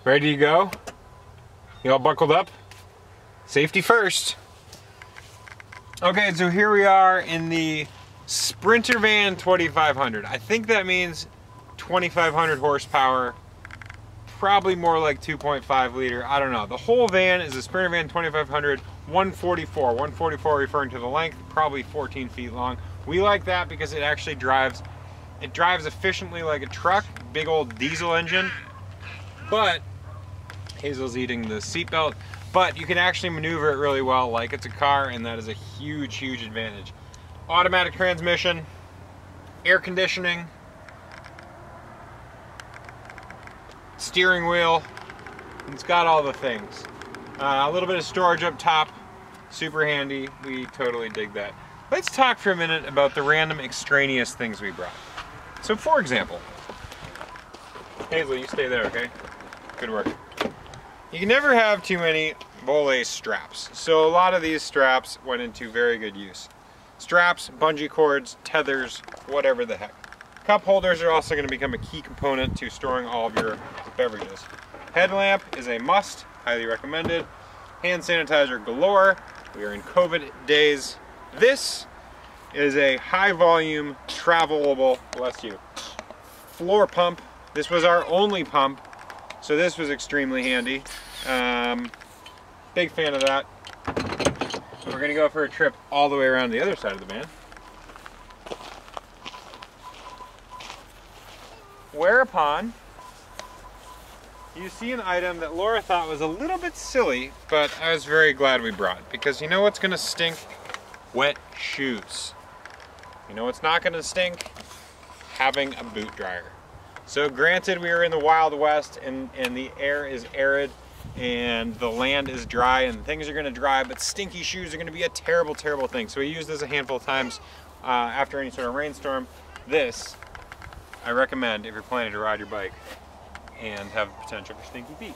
Ready to go? You all buckled up? Safety first. Okay, so here we are in the Sprinter van 2500. I think that means 2500 horsepower, probably more like 2.5 liter, I don't know. The whole van is a Sprinter van 2500, 144. 144 referring to the length, probably 14 feet long. We like that because it actually drives efficiently like a truck, big old diesel engine, but Hazel's eating the seatbelt, but you can actually maneuver it really well like it's a car, and that is a huge, huge advantage. Automatic transmission, air conditioning, steering wheel, it's got all the things. A little bit of storage up top, super handy, we totally dig that. Let's talk for a minute about the random extraneous things we brought. So for example, Hazel, you stay there, okay? Good work. You can never have too many Volet straps. So a lot of these straps went into very good use. Straps, bungee cords, tethers, whatever the heck. Cup holders are also going to become a key component to storing all of your beverages. Headlamp is a must, highly recommended. Hand sanitizer galore. We are in COVID days. This is a high volume, travelable, bless you, floor pump. This was our only pump, so this was extremely handy. Big fan of that. We're gonna go for a trip all the way around the other side of the van. Whereupon, you see an item that Laura thought was a little bit silly, but I was very glad we brought, because you know what's gonna stink? Wet shoes. You know what's not gonna stink? Having a boot dryer. So granted, we are in the Wild West and the air is arid and the land is dry and things are gonna dry, but stinky shoes are gonna be a terrible, terrible thing. So we used this a handful of times after any sort of rainstorm. This, I recommend if you're planning to ride your bike and have potential for stinky feet.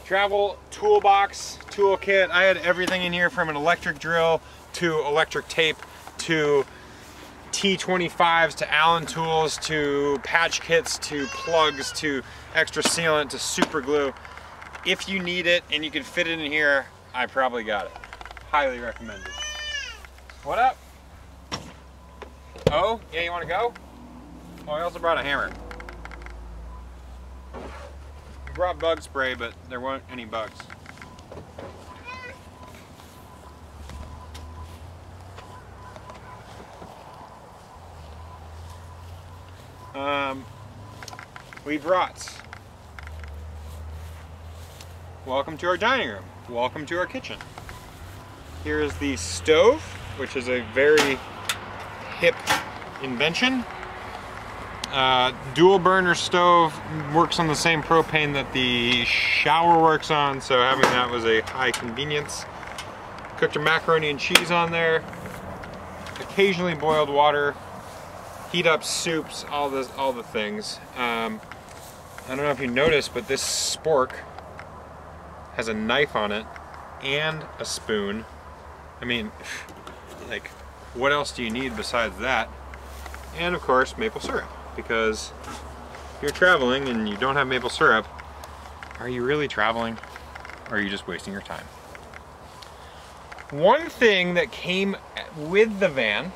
Travel toolbox, toolkit. I had everything in here from an electric drill to electric tape to T25s to Allen tools to patch kits to plugs to extra sealant to super glue. If you need it and you can fit it in here, I probably got it. Highly recommended. What up? Oh, yeah, you want to go? Oh, I also brought a hammer. We brought bug spray, but there weren't any bugs. We brought, welcome to our dining room, welcome to our kitchen. Here's the stove, which is a very hip invention. Dual burner stove, works on the same propane that the shower works on, so having that was a high convenience. Cooked a macaroni and cheese on there, occasionally boiled water, heat up soups, all the things. I don't know if you noticed, but this spork has a knife on it and a spoon. I mean, like, what else do you need besides that? And of course, maple syrup, because if you're traveling and you don't have maple syrup, are you really traveling, or are you just wasting your time? One thing that came with the van,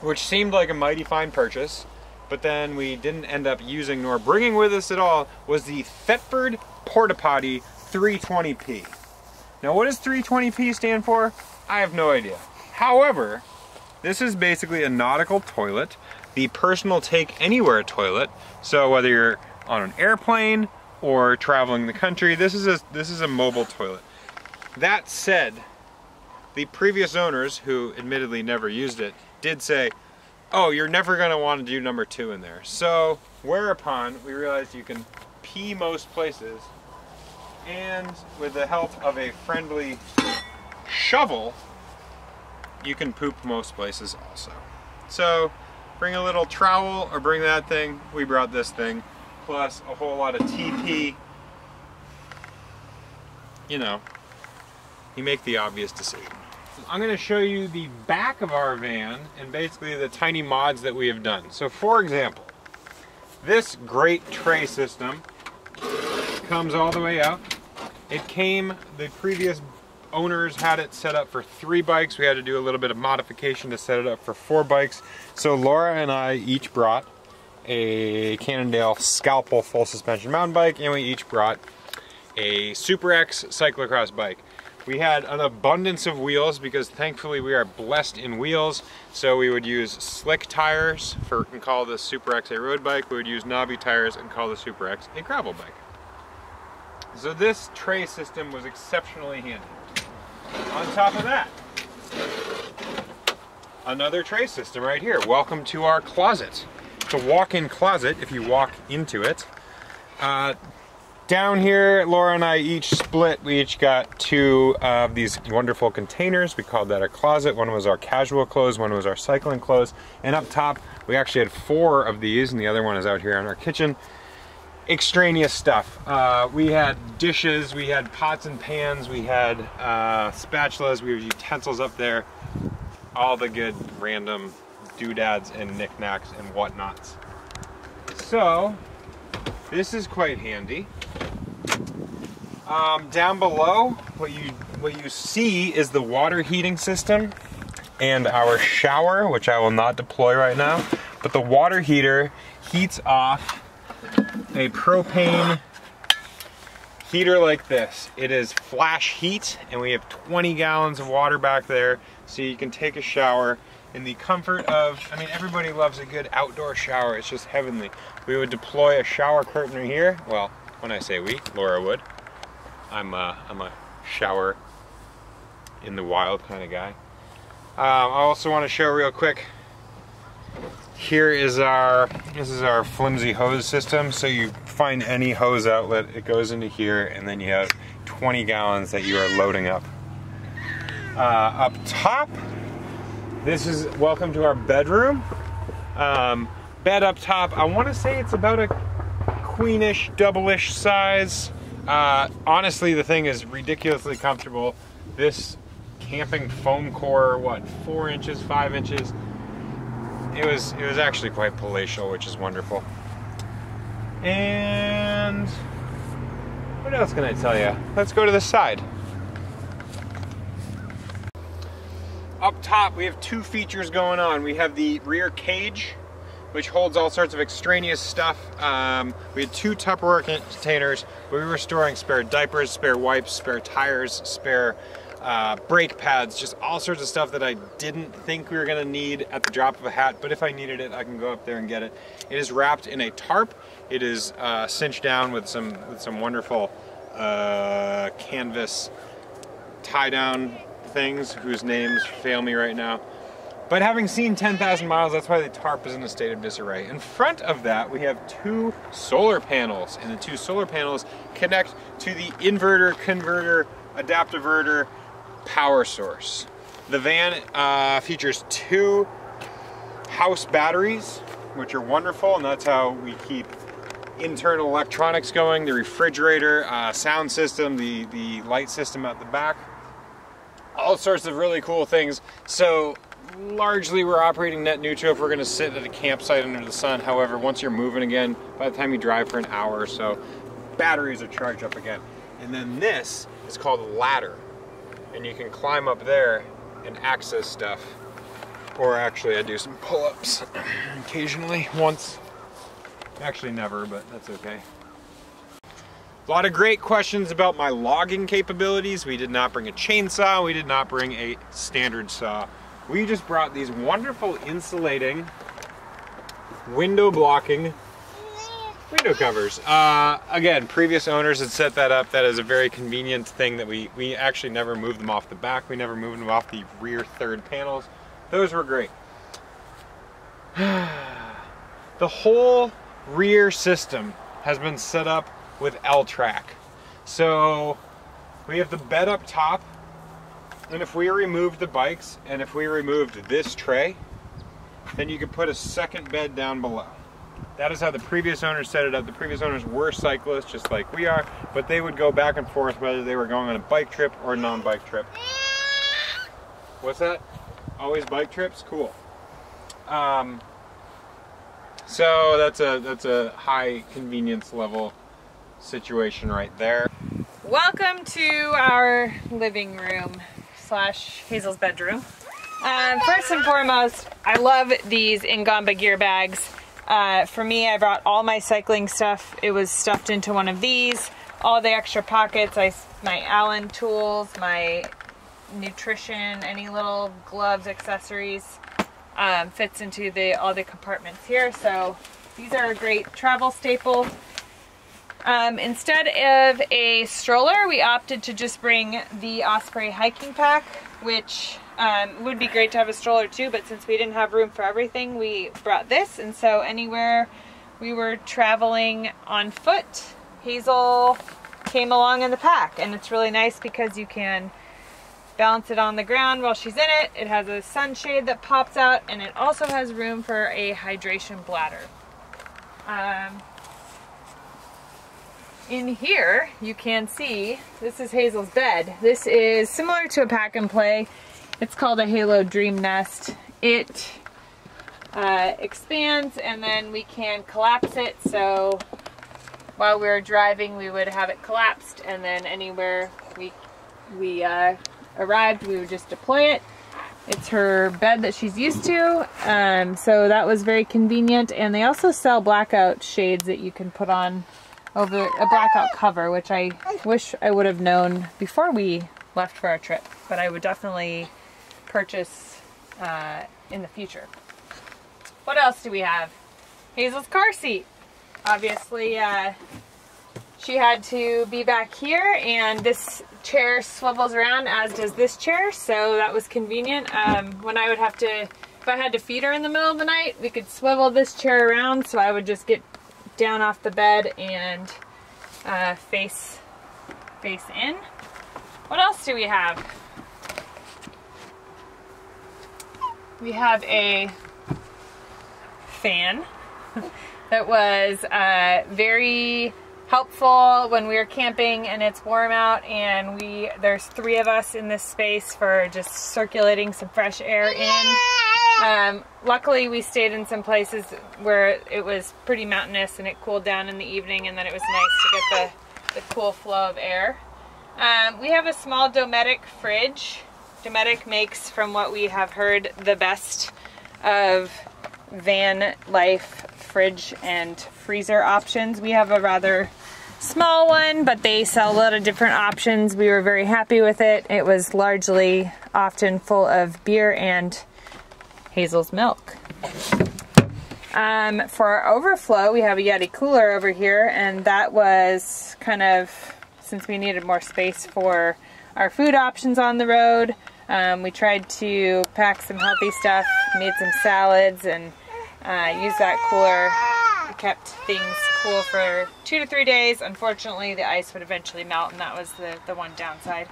which seemed like a mighty fine purchase, but then we didn't end up using nor bringing with us at all, was the Thetford Porta Potty 320p. Now what does 320p stand for? I have no idea. However, this is basically a nautical toilet, the personal take anywhere toilet. So whether you're on an airplane or traveling the country, this is a mobile toilet. That said, the previous owners, who admittedly never used it, did say, oh, you're never gonna want to do number 2 in there. So, whereupon we realized you can pee most places, and with the help of a friendly shovel, you can poop most places also. So, bring a little trowel or bring that thing. We brought this thing, plus a whole lot of TP. You know, you make the obvious decision. I'm going to show you the back of our van and basically the tiny mods that we have done. So for example, This great tray system comes all the way out. It came, the previous owners had it set up for 3 bikes. We had to do a little bit of modification to set it up for 4 bikes. So Laura and I each brought a Cannondale Scalpel full suspension mountain bike, and we each brought a Super X cyclocross bike. We had an abundance of wheels because thankfully we are blessed in wheels. So we would use slick tires and call the Super X a road bike. We would use knobby tires and call the Super X a gravel bike. So this tray system was exceptionally handy. On top of that, another tray system right here. Welcome to our closet. It's a walk-in closet if you walk into it. Down here, Laura and I each split. We each got 2 of these wonderful containers. We called that a closet. One was our casual clothes, one was our cycling clothes. And up top, we actually had 4 of these, and the other one is out here in our kitchen. Extraneous stuff. We had dishes, we had pots and pans, we had spatulas, we had utensils up there. All the good random doodads and knickknacks and whatnots. So, this is quite handy. Down below, what you see is the water heating system and our shower, which I will not deploy right now. But the water heater heats off a propane heater like this. It is flash heat, and we have 20 gallons of water back there, so you can take a shower in the comfort of, I mean, everybody loves a good outdoor shower. It's just heavenly. We would deploy a shower curtain right here. Well, when I say we, Laura would. I'm a shower in the wild kind of guy. I also want to show real quick. Here is this is our flimsy hose system. So you find any hose outlet, it goes into here, and then you have 20 gallons that you are loading up. Up top, this is welcome to our bedroom. Bed up top, I want to say it's about a queenish, double-ish size. Honestly, the thing is ridiculously comfortable. This camping foam core, what, 4 inches, 5 inches? It was actually quite palatial, which is wonderful. And what else can I tell you? Let's go to the side. Up top, we have 2 features going on. We have the rear cage, which holds all sorts of extraneous stuff. We had 2 Tupperware containers where we were storing spare diapers, spare wipes, spare tires, spare brake pads, just all sorts of stuff that I didn't think we were gonna need at the drop of a hat, but if I needed it, I can go up there and get it. It is wrapped in a tarp. It is cinched down with some wonderful canvas tie-down things whose names fail me right now. But having seen 10,000 miles, that's why the tarp is in a state of disarray. In front of that, we have 2 solar panels, and the 2 solar panels connect to the inverter, converter, adaptiverter power source. The van features 2 house batteries, which are wonderful, and that's how we keep internal electronics going, the refrigerator, sound system, the light system at the back, all sorts of really cool things. So largely we're operating net neutral if we're going to sit at a campsite under the sun. However, once you're moving again, by the time you drive for an hour or so, batteries are charged up again. And then this is called a ladder, and you can climb up there and access stuff. Or actually I do some pull-ups occasionally, once. Actually never, but that's okay. A lot of great questions about my logging capabilities. We did not bring a chainsaw, we did not bring a standard saw. We just brought these wonderful insulating, window blocking window covers. Again, previous owners had set that up. That is a very convenient thing that we actually never moved them off the back. We never moved them off the rear third panels. Those were great. The whole rear system has been set up with L-track. So we have the bed up top, and if we removed the bikes and if we removed this tray, then you could put a second bed down below. That is how the previous owners set it up. The previous owners were cyclists, just like we are, but they would go back and forth whether they were going on a bike trip or a non-bike trip. What's that? Always bike trips? Cool. So that's a high convenience level situation right there. Welcome to our living room slash Hazel's bedroom. First and foremost, I love these Ingamba gear bags. For me, I brought all my cycling stuff. It was stuffed into one of these. All the extra pockets, my Allen tools, my nutrition, any little gloves, accessories, fits into all the compartments here. So these are a great travel staple. Instead of a stroller, we opted to just bring the Osprey hiking pack, which would be great to have a stroller too, but since we didn't have room for everything, we brought this. And so anywhere we were traveling on foot, Hazel came along in the pack. And it's really nice because you can balance it on the ground while she's in it. It has a sunshade that pops out, and it also has room for a hydration bladder. In here, you can see, this is Hazel's bed. This is similar to a pack and play. It's called a Halo Dream Nest. It expands, and then we can collapse it. So while we were driving, we would have it collapsed, and then anywhere we arrived, we would just deploy it. It's her bed that she's used to, so that was very convenient. And they also sell blackout shades that you can put on over a blackout cover, which I wish I would have known before we left for our trip, but I would definitely purchase in the future. What else do we have? Hazel's car seat. Obviously, she had to be back here, and this chair swivels around, as does this chair, so that was convenient. When I would have to, if I had to feed her in the middle of the night, we could swivel this chair around, so I would just get down off the bed and face in. What else do we have? We have a fan that was very helpful when we were camping and it's warm out, and there's 3 of us in this space for just circulating some fresh air in. Luckily we stayed in some places where it was pretty mountainous and it cooled down in the evening, and then it was nice to get the cool flow of air. We have a small Dometic fridge. Dometic makes, from what we have heard, the best of van life fridge and freezer options. We have a rather small one, but they sell a lot of different options. We were very happy with it. It was largely often full of beer and Hazel's milk. For our overflow, we have a Yeti cooler over here, and that was kind of, since we needed more space for our food options on the road, we tried to pack some healthy stuff, made some salads, and used that cooler. We kept things cool for 2 to 3 days. Unfortunately, the ice would eventually melt, and that was the one downside.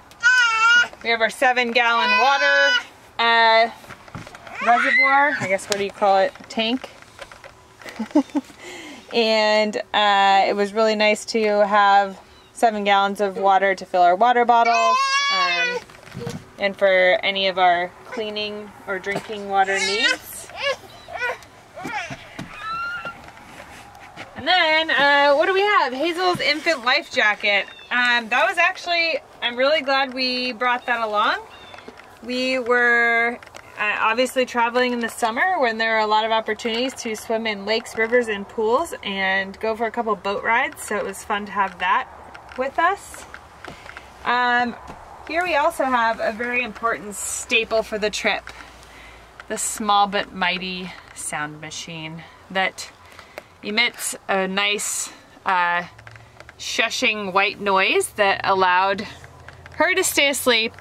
We have our 7-gallon water reservoir, I guess, what do you call it, tank. And it was really nice to have 7 gallons of water to fill our water bottles, and for any of our cleaning or drinking water needs. And then, what do we have? Hazel's infant life jacket. That was actually, I'm really glad we brought that along. We were obviously traveling in the summer when there are a lot of opportunities to swim in lakes, rivers, and pools, and go for a couple boat rides, so it was fun to have that with us. Here we also have a very important staple for the trip, the small but mighty sound machine that emits a nice shushing white noise that allowed her to stay asleep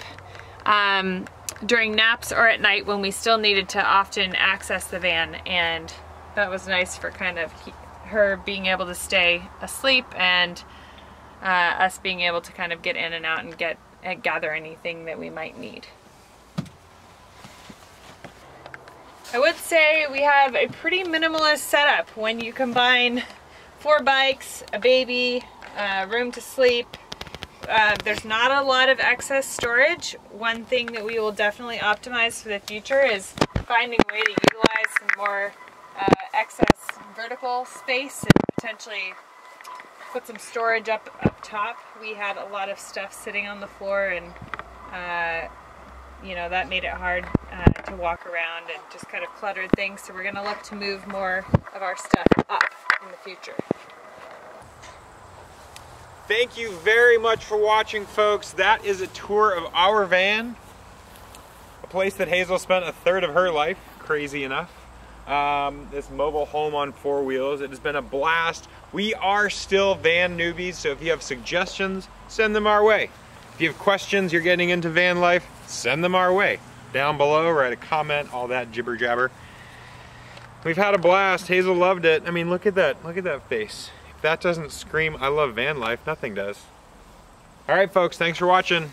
during naps or at night when we still needed to often access the van, and that was nice for kind of her being able to stay asleep and us being able to kind of get in and out and gather anything that we might need. I would say we have a pretty minimalist setup when you combine 4 bikes, a baby, room to sleep. There's not a lot of excess storage. One thing that we will definitely optimize for the future is finding a way to utilize some more excess vertical space and potentially put some storage up top. We had a lot of stuff sitting on the floor, and you know, that made it hard to walk around and just kind of cluttered things. So we're going to look to move more of our stuff up in the future. Thank you very much for watching, folks. That is a tour of our van, a place that Hazel spent a third of her life, crazy enough. This mobile home on 4 wheels. It has been a blast. We are still van newbies, so if you have suggestions, send them our way. If you have questions, you're getting into van life, send them our way. Down below, write a comment, all that jibber jabber. We've had a blast. Hazel loved it. I mean, look at that face. If that doesn't scream, I love van life, nothing does. All right, folks, thanks for watching.